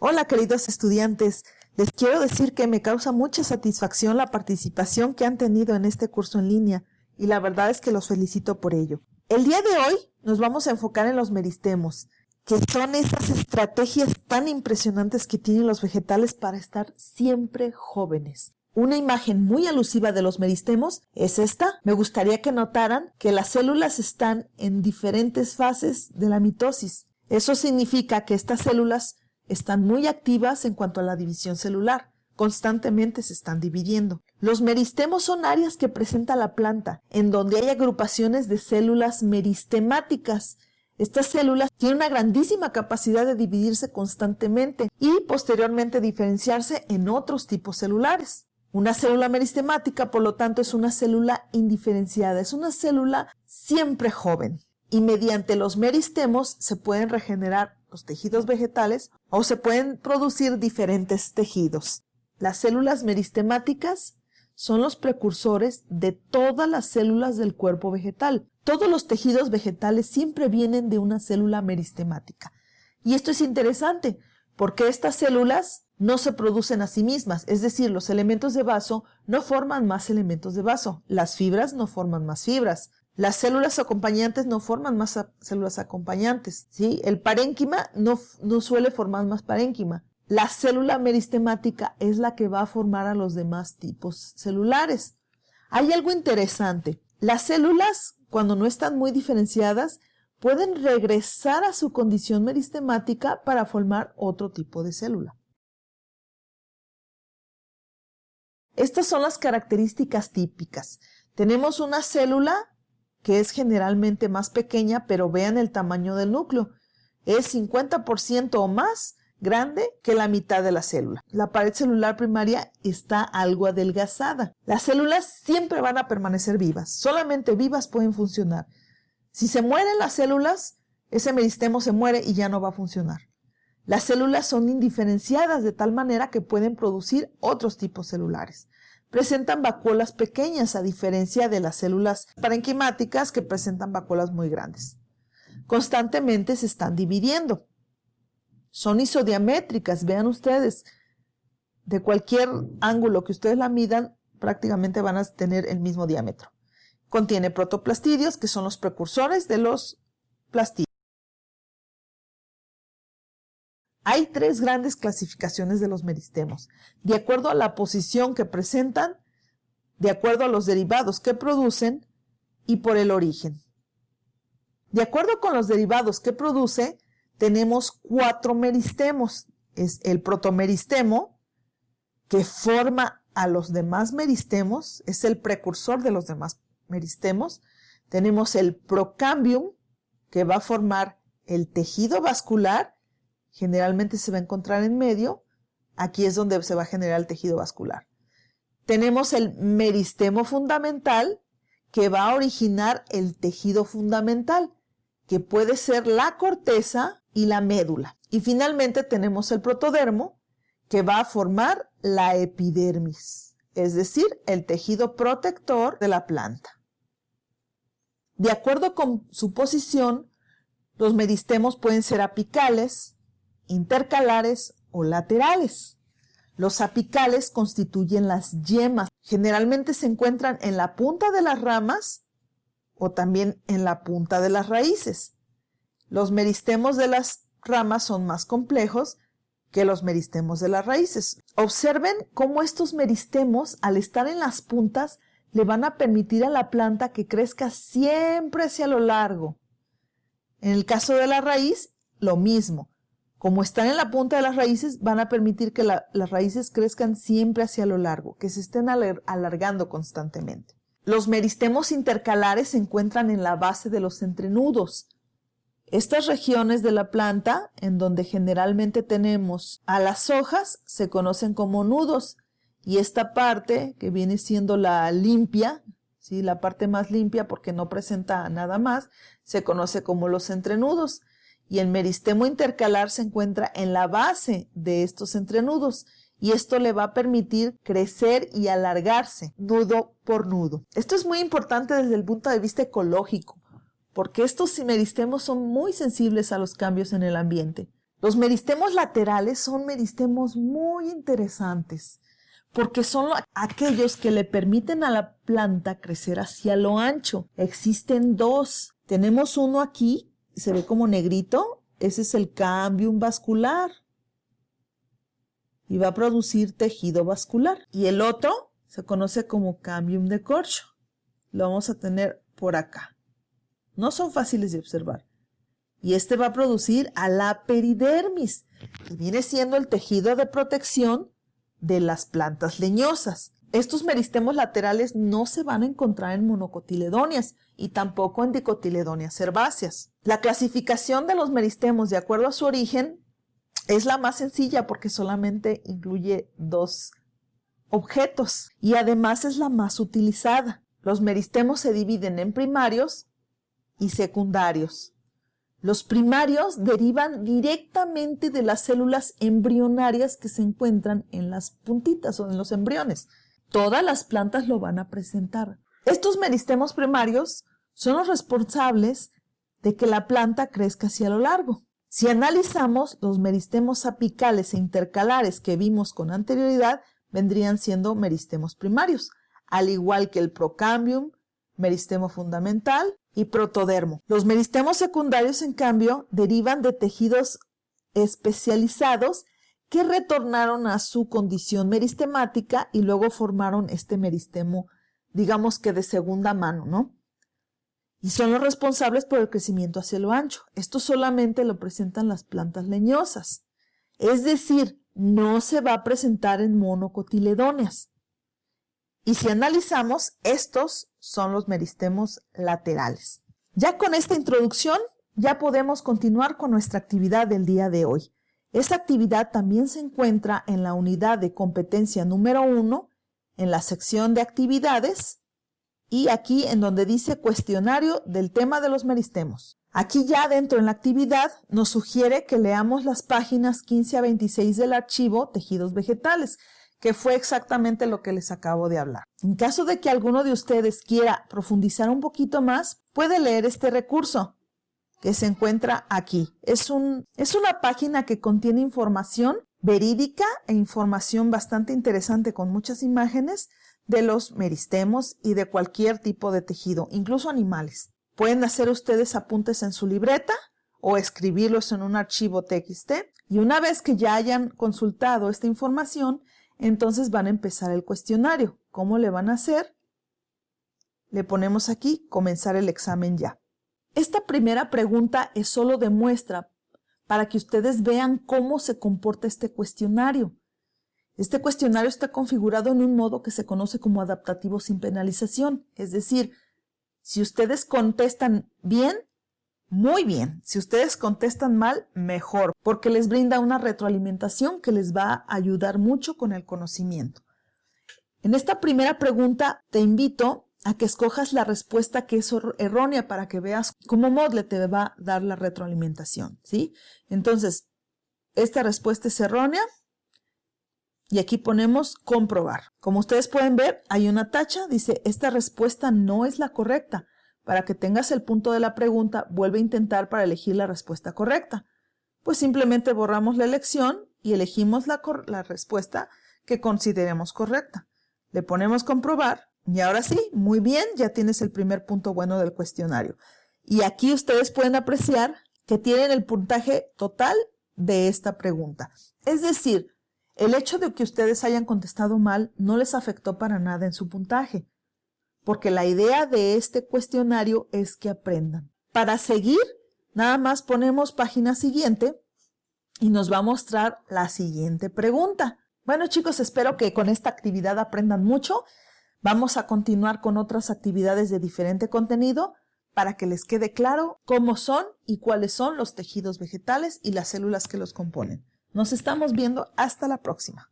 Hola queridos estudiantes, les quiero decir que me causa mucha satisfacción la participación que han tenido en este curso en línea y la verdad es que los felicito por ello. El día de hoy nos vamos a enfocar en los meristemos, que son esas estrategias tan impresionantes que tienen los vegetales para estar siempre jóvenes. Una imagen muy alusiva de los meristemos es esta. Me gustaría que notaran que las células están en diferentes fases de la mitosis. Eso significa que estas células están muy activas en cuanto a la división celular. Constantemente se están dividiendo. Los meristemos son áreas que presenta la planta, en donde hay agrupaciones de células meristemáticas. Estas células tienen una grandísima capacidad de dividirse constantemente y posteriormente diferenciarse en otros tipos celulares. Una célula meristemática, por lo tanto, es una célula indiferenciada, es una célula siempre joven. Y mediante los meristemos se pueden regenerar los tejidos vegetales o se pueden producir diferentes tejidos. Las células meristemáticas son los precursores de todas las células del cuerpo vegetal. Todos los tejidos vegetales siempre vienen de una célula meristemática. Y esto es interesante porque estas células no se producen a sí mismas, es decir, los elementos de vaso no forman más elementos de vaso, las fibras no forman más fibras. Las células acompañantes no forman más células acompañantes, ¿sí? El parénquima no suele formar más parénquima. La célula meristemática es la que va a formar a los demás tipos celulares. Hay algo interesante. Las células, cuando no están muy diferenciadas, pueden regresar a su condición meristemática para formar otro tipo de célula. Estas son las características típicas. Tenemos una célula que es generalmente más pequeña, pero vean el tamaño del núcleo. Es 50% o más grande que la mitad de la célula. La pared celular primaria está algo adelgazada. Las células siempre van a permanecer vivas. Solamente vivas pueden funcionar. Si se mueren las células, ese meristemo se muere y ya no va a funcionar. Las células son indiferenciadas de tal manera que pueden producir otros tipos celulares. Presentan vacuolas pequeñas a diferencia de las células parenquimáticas que presentan vacuolas muy grandes. Constantemente se están dividiendo. Son isodiamétricas, vean ustedes. De cualquier ángulo que ustedes la midan, prácticamente van a tener el mismo diámetro. Contiene protoplastidios, que son los precursores de los plastidios. Hay tres grandes clasificaciones de los meristemos, de acuerdo a la posición que presentan, de acuerdo a los derivados que producen y por el origen. De acuerdo con los derivados que produce, tenemos 4 meristemos. Es el protomeristemo, que forma a los demás meristemos, es el precursor de los demás meristemos. Tenemos el procambium, que va a formar el tejido vascular. Generalmente se va a encontrar en medio. Aquí es donde se va a generar el tejido vascular. Tenemos el meristemo fundamental, que va a originar el tejido fundamental, que puede ser la corteza y la médula. Y finalmente tenemos el protodermo, que va a formar la epidermis, es decir, el tejido protector de la planta. De acuerdo con su posición, los meristemos pueden ser apicales, intercalares o laterales. Los apicales constituyen las yemas. Generalmente se encuentran en la punta de las ramas o también en la punta de las raíces. Los meristemos de las ramas son más complejos que los meristemos de las raíces. Observen cómo estos meristemos, al estar en las puntas, le van a permitir a la planta que crezca siempre hacia lo largo. En el caso de la raíz, lo mismo. Como están en la punta de las raíces, van a permitir que las raíces crezcan siempre hacia lo largo, que se estén alargando constantemente. Los meristemos intercalares se encuentran en la base de los entrenudos. Estas regiones de la planta, en donde generalmente tenemos a las hojas, se conocen como nudos. Y esta parte, que viene siendo la limpia, ¿sí? La parte más limpia porque no presenta nada más, se conoce como los entrenudos. Y el meristemo intercalar se encuentra en la base de estos entrenudos y esto le va a permitir crecer y alargarse nudo por nudo. Esto es muy importante desde el punto de vista ecológico porque estos meristemos son muy sensibles a los cambios en el ambiente. Los meristemos laterales son meristemos muy interesantes porque son aquellos que le permiten a la planta crecer hacia lo ancho. Existen dos. Tenemos uno aquí, se ve como negrito, ese es el cambium vascular y va a producir tejido vascular. Y el otro se conoce como cambium de corcho. Lo vamos a tener por acá. No son fáciles de observar. Y este va a producir a la peridermis, que viene siendo el tejido de protección de las plantas leñosas. Estos meristemos laterales no se van a encontrar en monocotiledóneas y tampoco en dicotiledóneas herbáceas. La clasificación de los meristemos de acuerdo a su origen es la más sencilla porque solamente incluye dos objetos y además es la más utilizada. Los meristemos se dividen en primarios y secundarios. Los primarios derivan directamente de las células embrionarias que se encuentran en las puntitas o en los embriones. Todas las plantas lo van a presentar. Estos meristemos primarios son los responsables de que la planta crezca hacia lo largo. Si analizamos los meristemos apicales e intercalares que vimos con anterioridad, vendrían siendo meristemos primarios, al igual que el procambium, meristemo fundamental y protodermo. Los meristemos secundarios, en cambio, derivan de tejidos especializados que retornaron a su condición meristemática y luego formaron este meristemo, digamos que de segunda mano, ¿no? Y son los responsables por el crecimiento hacia lo ancho. Esto solamente lo presentan las plantas leñosas. Es decir, no se va a presentar en monocotiledóneas. Y si analizamos, estos son los meristemos laterales. Ya con esta introducción, ya podemos continuar con nuestra actividad del día de hoy. Esta actividad también se encuentra en la unidad de competencia número 1, en la sección de actividades, y aquí en donde dice cuestionario del tema de los meristemos. Aquí ya dentro en la actividad nos sugiere que leamos las páginas 15 a 26 del archivo Tejidos Vegetales, que fue exactamente lo que les acabo de hablar. En caso de que alguno de ustedes quiera profundizar un poquito más, puede leer este recurso que se encuentra aquí. Es una página que contiene información verídica e información bastante interesante con muchas imágenes de los meristemos y de cualquier tipo de tejido, incluso animales. Pueden hacer ustedes apuntes en su libreta o escribirlos en un archivo TXT y una vez que ya hayan consultado esta información, entonces van a empezar el cuestionario. ¿Cómo le van a hacer? Le ponemos aquí, comenzar el examen ya. Esta primera pregunta es solo de muestra para que ustedes vean cómo se comporta este cuestionario. Este cuestionario está configurado en un modo que se conoce como adaptativo sin penalización. Es decir, si ustedes contestan bien, muy bien. Si ustedes contestan mal, mejor, porque les brinda una retroalimentación que les va a ayudar mucho con el conocimiento. En esta primera pregunta te invito a que escojas la respuesta que es errónea para que veas cómo Moodle te va a dar la retroalimentación, ¿sí? Entonces, esta respuesta es errónea y aquí ponemos comprobar. Como ustedes pueden ver, hay una tacha, dice, esta respuesta no es la correcta. Para que tengas el punto de la pregunta, vuelve a intentar para elegir la respuesta correcta. Pues simplemente borramos la elección y elegimos la respuesta que consideremos correcta. Le ponemos comprobar y ahora sí, muy bien, ya tienes el primer punto bueno del cuestionario. Y aquí ustedes pueden apreciar que tienen el puntaje total de esta pregunta. Es decir, el hecho de que ustedes hayan contestado mal no les afectó para nada en su puntaje, porque la idea de este cuestionario es que aprendan. Para seguir, nada más ponemos página siguiente y nos va a mostrar la siguiente pregunta. Bueno, chicos, espero que con esta actividad aprendan mucho. Vamos a continuar con otras actividades de diferente contenido para que les quede claro cómo son y cuáles son los tejidos vegetales y las células que los componen. Nos estamos viendo hasta la próxima.